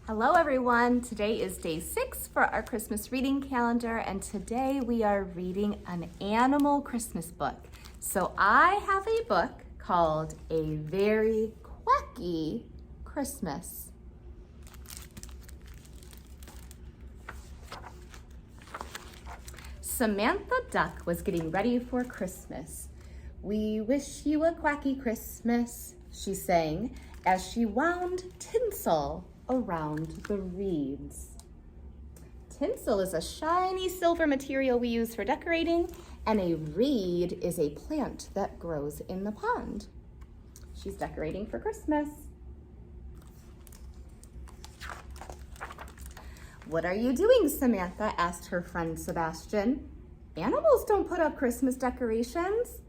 Hello everyone, today is day 6 for our Christmas reading calendar, and today we are reading an animal Christmas book. So I have a book called A Very Quacky Christmas. Samantha Duck was getting ready for Christmas. "We wish you a quacky Christmas," she sang as she wound tinsel around the reeds. Tinsel is a shiny silver material we use for decorating, and a reed is a plant that grows in the pond. She's decorating for Christmas. "What are you doing, Samantha?" asked her friend Sebastian. "Animals don't put up Christmas decorations."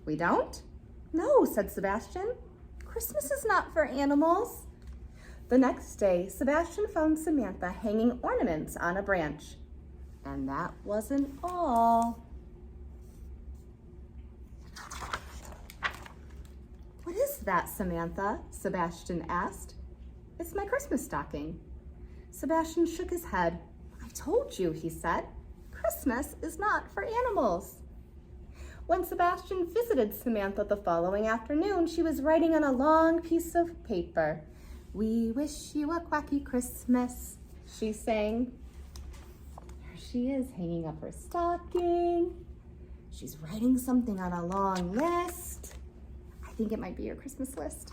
"We don't?" "No," said Sebastian. "Christmas is not for animals." The next day, Sebastian found Samantha hanging ornaments on a branch. And that wasn't all. "What is that, Samantha?" Sebastian asked. "It's my Christmas stocking." Sebastian shook his head. "I told you," he said. "Christmas is not for animals." When Sebastian visited Samantha the following afternoon, she was writing on a long piece of paper. "We wish you a quacky Christmas," she sang. There she is, hanging up her stocking. She's writing something on a long list. I think it might be your Christmas list.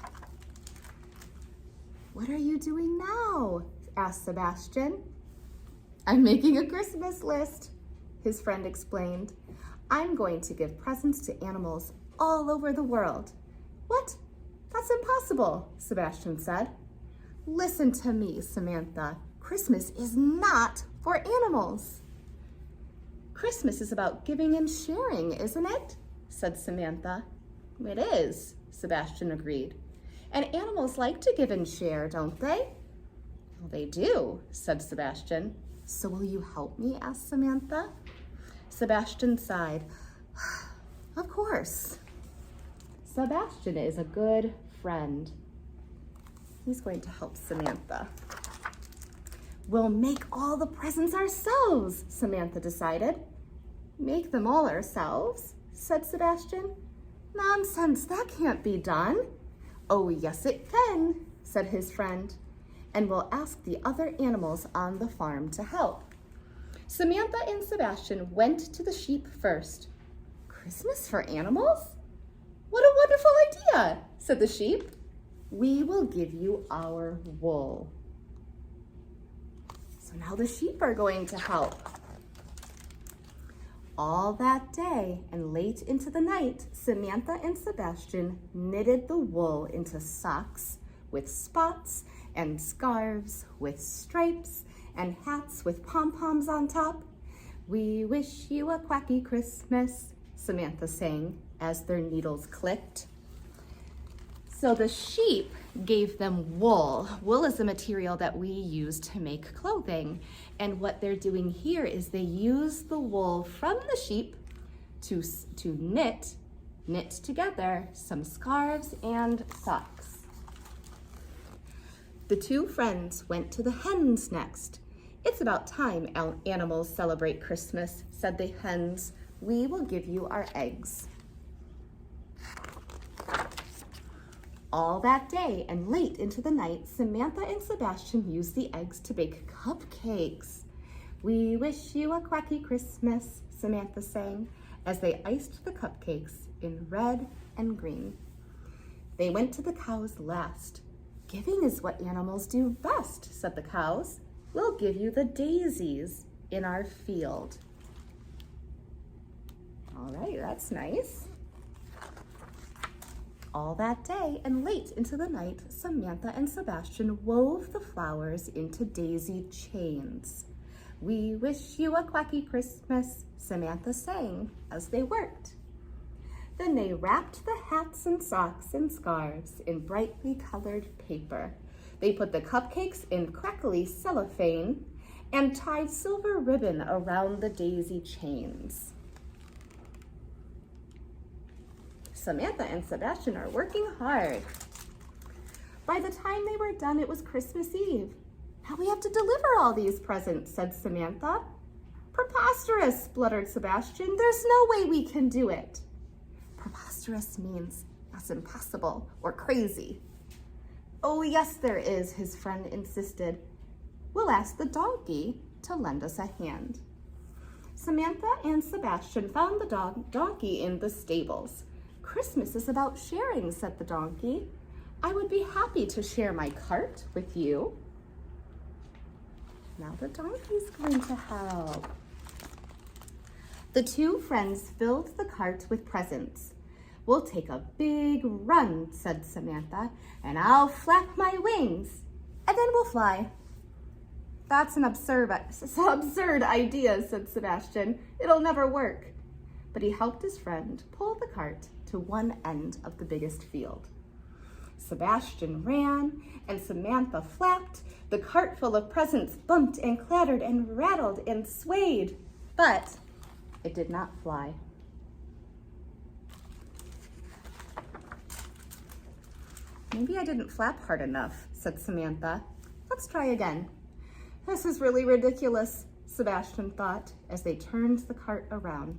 "What are you doing now?" asked Sebastian. "I'm making a Christmas list," his friend explained. "I'm going to give presents to animals all over the world." "What? That's impossible," Sebastian said. "Listen to me, Samantha. Christmas is not for animals." "Christmas is about giving and sharing, isn't it?" said Samantha. "It is," Sebastian agreed. "And animals like to give and share, don't they?" "Well, they do," said Sebastian. "So will you help me?" asked Samantha. Sebastian sighed. "Of course." Sebastian is a good friend. He's going to help Samantha. "We'll make all the presents ourselves," Samantha decided. "Make them all ourselves?" said Sebastian. "Nonsense, that can't be done." "Oh, yes, it can," said his friend. "And we'll ask the other animals on the farm to help." Samantha and Sebastian went to the sheep first. "Christmas for animals? What a wonderful idea," said the sheep. "We will give you our wool." So now the sheep are going to help. All that day and late into the night, Samantha and Sebastian knitted the wool into socks with spots and scarves with stripes and hats with pom-poms on top. "We wish you a quacky Christmas," Samantha sang as their needles clicked. So the sheep gave them wool. Wool is a material that we use to make clothing. And what they're doing here is they use the wool from the sheep to knit together some scarves and socks. The two friends went to the hens next. "It's about time animals celebrate Christmas," said the hens. "We will give you our eggs." All that day and late into the night, Samantha and Sebastian used the eggs to bake cupcakes. "We wish you a quacky Christmas," Samantha sang, as they iced the cupcakes in red and green. They went to the cows last. "Giving is what animals do best," said the cows. "We'll give you the daisies in our field." All right, that's nice. All that day and late into the night, Samantha and Sebastian wove the flowers into daisy chains. "We wish you a quacky Christmas," Samantha sang as they worked. Then they wrapped the hats and socks and scarves in brightly colored paper. They put the cupcakes in crackly cellophane and tied silver ribbon around the daisy chains. Samantha and Sebastian are working hard. By the time they were done, it was Christmas Eve. Now we have to deliver all these presents, said Samantha. Preposterous, spluttered Sebastian. There's no way we can do it. Preposterous means that's impossible or crazy. Oh, yes, there is, his friend insisted. We'll ask the donkey to lend us a hand. Samantha and Sebastian found the donkey in the stables. Christmas is about sharing, said the donkey. I would be happy to share my cart with you. Now the donkey's going to help. The two friends filled the cart with presents. We'll take a big run, said Samantha, and I'll flap my wings, and then we'll fly. That's an absurd idea, said Sebastian. It'll never work. But he helped his friend pull the cart to one end of the biggest field. Sebastian ran, and Samantha flapped. The cart full of presents bumped and clattered and rattled and swayed, but it did not fly. Maybe I didn't flap hard enough, said Samantha. Let's try again. This is really ridiculous, Sebastian thought as they turned the cart around.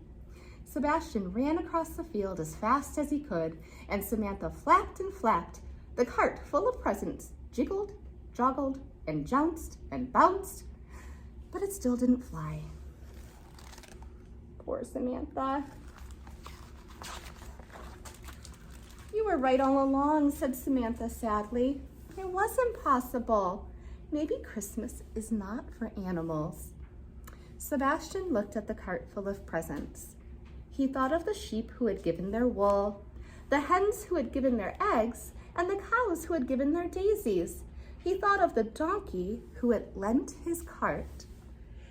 Sebastian ran across the field as fast as he could, and Samantha flapped and flapped. The cart full of presents jiggled, joggled, and jounced and bounced, but it still didn't fly. Poor Samantha. You were right all along, said Samantha sadly. It was impossible. Maybe Christmas is not for animals. Sebastian looked at the cart full of presents. He thought of the sheep who had given their wool, the hens who had given their eggs, and the cows who had given their daisies. He thought of the donkey who had lent his cart.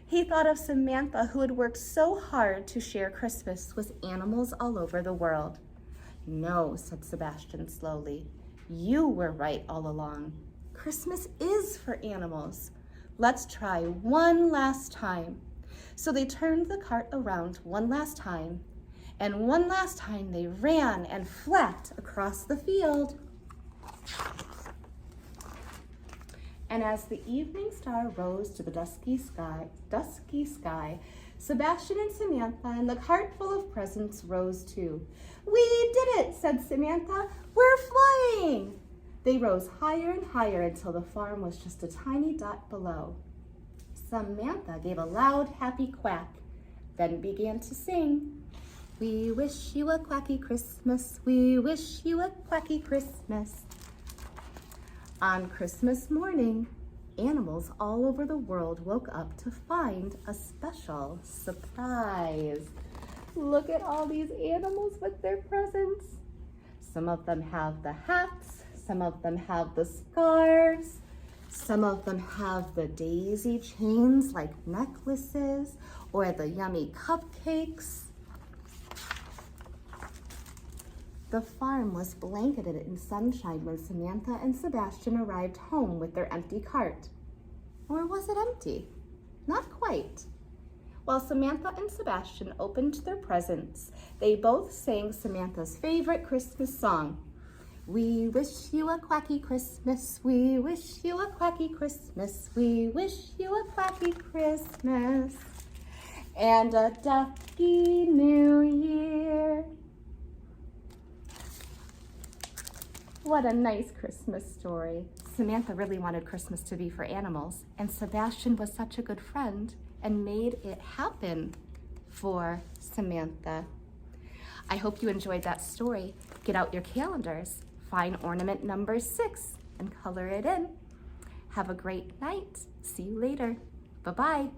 He thought of Samantha who had worked so hard to share Christmas with animals all over the world. No, said Sebastian slowly. You were right all along. Christmas is for animals. Let's try one last time. So they turned the cart around one last time, and one last time they ran and flapped across the field. And as the evening star rose to the dusky sky, Sebastian and Samantha and the cart full of presents rose too. We did it, said Samantha. We're flying. They rose higher and higher until the farm was just a tiny dot below. Samantha gave a loud, happy quack, then began to sing. We wish you a quacky Christmas. We wish you a quacky Christmas. On Christmas morning, animals all over the world woke up to find a special surprise. Look at all these animals with their presents. Some of them have the hats, some of them have the scarves, some of them have the daisy chains like necklaces or the yummy cupcakes. The farm was blanketed in sunshine when Samantha and Sebastian arrived home with their empty cart. Or was it empty? Not quite. While Samantha and Sebastian opened their presents, they both sang Samantha's favorite Christmas song. We wish you a quacky Christmas. We wish you a quacky Christmas. We wish you a quacky Christmas and a ducky New Year. What a nice Christmas story. Samantha really wanted Christmas to be for animals, and Sebastian was such a good friend and made it happen for Samantha. I hope you enjoyed that story. Get out your calendars, find ornament number 6, and color it in. Have a great night. See you later. Bye-bye.